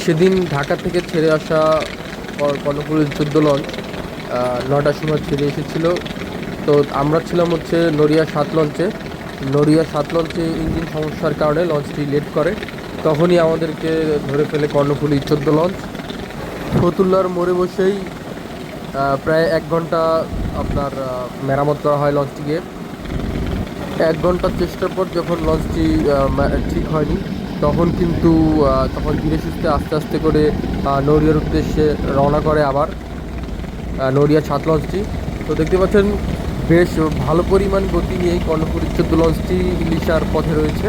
সেদিন ঢাকা থেকে ছেড়ে আসা কর্ণফুলীর 14 লঞ্চ 9টার সময় ছেড়ে এসেছিল। তো আমরা ছিলাম হচ্ছে নড়িয়া 7 লঞ্চে ইঞ্জিন সমস্যার কারণে লঞ্চটি লেট করে। তখনই আমাদেরকে ধরে ফেলে কর্ণফুলী 14 লঞ্চ। ফতুল্লার মোড়ে বসেই প্রায় 1 ঘন্টা আপনার মেরামত করা হয় লঞ্চটিকে। 1 ঘন্টার চেষ্টার পর যখন লঞ্চটি ঠিক হয়নি, তখন কিন্তু তখন ধীরে সুস্থে আস্তে আস্তে করে নড়িয়ার উদ্দেশ্যে রওনা করে আবার নড়িয়া 7 লঞ্চটি। তো দেখতে পাচ্ছেন বেশ ভালো পরিমাণ গতি নিয়েই কর্ণফুলী 14 লঞ্চটি ইলিশার পথে রয়েছে।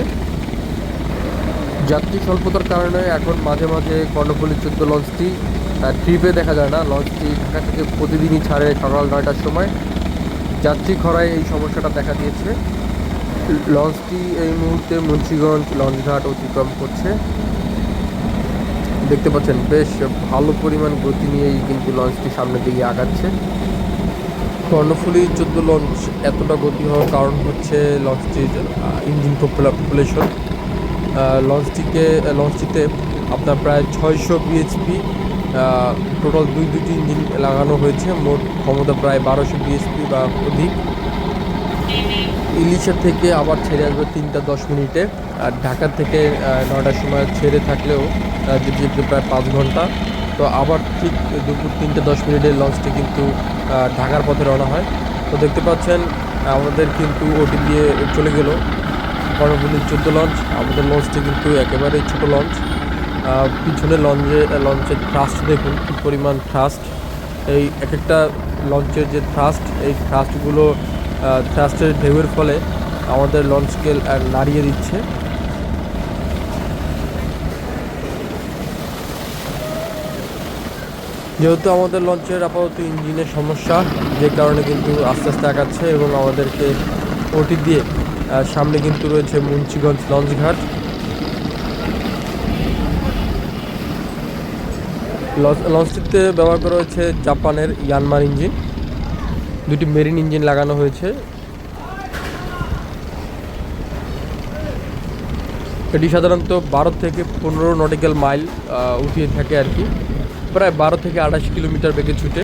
যাত্রী স্বল্পতার কারণে এখন মাঝে মাঝে কর্ণফুলী 14 লঞ্চটি ট্রিপে দেখা যায় না। লঞ্চটি ঢাকা থেকে প্রতিদিনই ছাড়ে সকাল 9টার সময়। যাত্রী খরায় এই সমস্যাটা দেখা দিয়েছে। লঞ্চটি এই মুহূর্তে মুন্সিগঞ্জ লঞ্চঘাট অতিক্রম করছে। দেখতে পাচ্ছেন বেশ ভালো পরিমাণ গতি নিয়েই কিন্তু লঞ্চটি সামনের দিকে আগাচ্ছে। কর্ণফুলী 14 লঞ্চ এতটা গতি হওয়ার কারণ হচ্ছে লঞ্চটির ইঞ্জিন পপুলেশন। লঞ্চটিতে আপনার প্রায় 600 বিএইচপি টোটাল দুটি ইঞ্জিন লাগানো হয়েছে। মোট ক্ষমতা প্রায় 1200 বিএইচপি বা অধিক। ইলিশা থেকে আবার ছেড়ে আসবে 3টা 10 মিনিটে। আর ঢাকা থেকে 9টার সময় ছেড়ে থাকলেও যেতে যেতে প্রায় 5 ঘন্টা। তো আবার ঠিক দুপুর 3টা 10 মিনিটে লঞ্চটি কিন্তু ঢাকার পথে রওনা হয়। তো দেখতে পাচ্ছেন আমাদের কিন্তু ওটি দিয়ে চলে গেল কর্ণফুলী 14 লঞ্চ। আমাদের লঞ্চটি কিন্তু একেবারেই ছোট লঞ্চ। পিছনে লঞ্চের থ্রাস্ট দেখুন কী পরিমাণ থ্রাস্ট। এই এক একটা লঞ্চের যে থ্রাস্ট, এই থ্রাস্টের ঢেউয়ের ফলে আমাদের লঞ্চকে নাড়িয়ে দিচ্ছে। যেহেতু আমাদের লঞ্চের আপাতত ইঞ্জিনের সমস্যা, যে কারণে কিন্তু আস্তে আস্তে আগাচ্ছে এবং আমাদেরকে ওটি দিয়ে সামনে কিন্তু রয়েছে মুন্সিগঞ্জ লঞ্চঘাট। লঞ্চটিতে ব্যবহার করা হয়েছে জাপানের ইয়ানমার ইঞ্জিন। দুটি মেরিন ইঞ্জিন লাগানো হয়েছে। এটি সাধারণত 12 থেকে 15 নটিক্যাল মাইল উঠিয়ে থাকে আর কি, প্রায় 12 থেকে 28 কিলোমিটার বেগে ছুটে।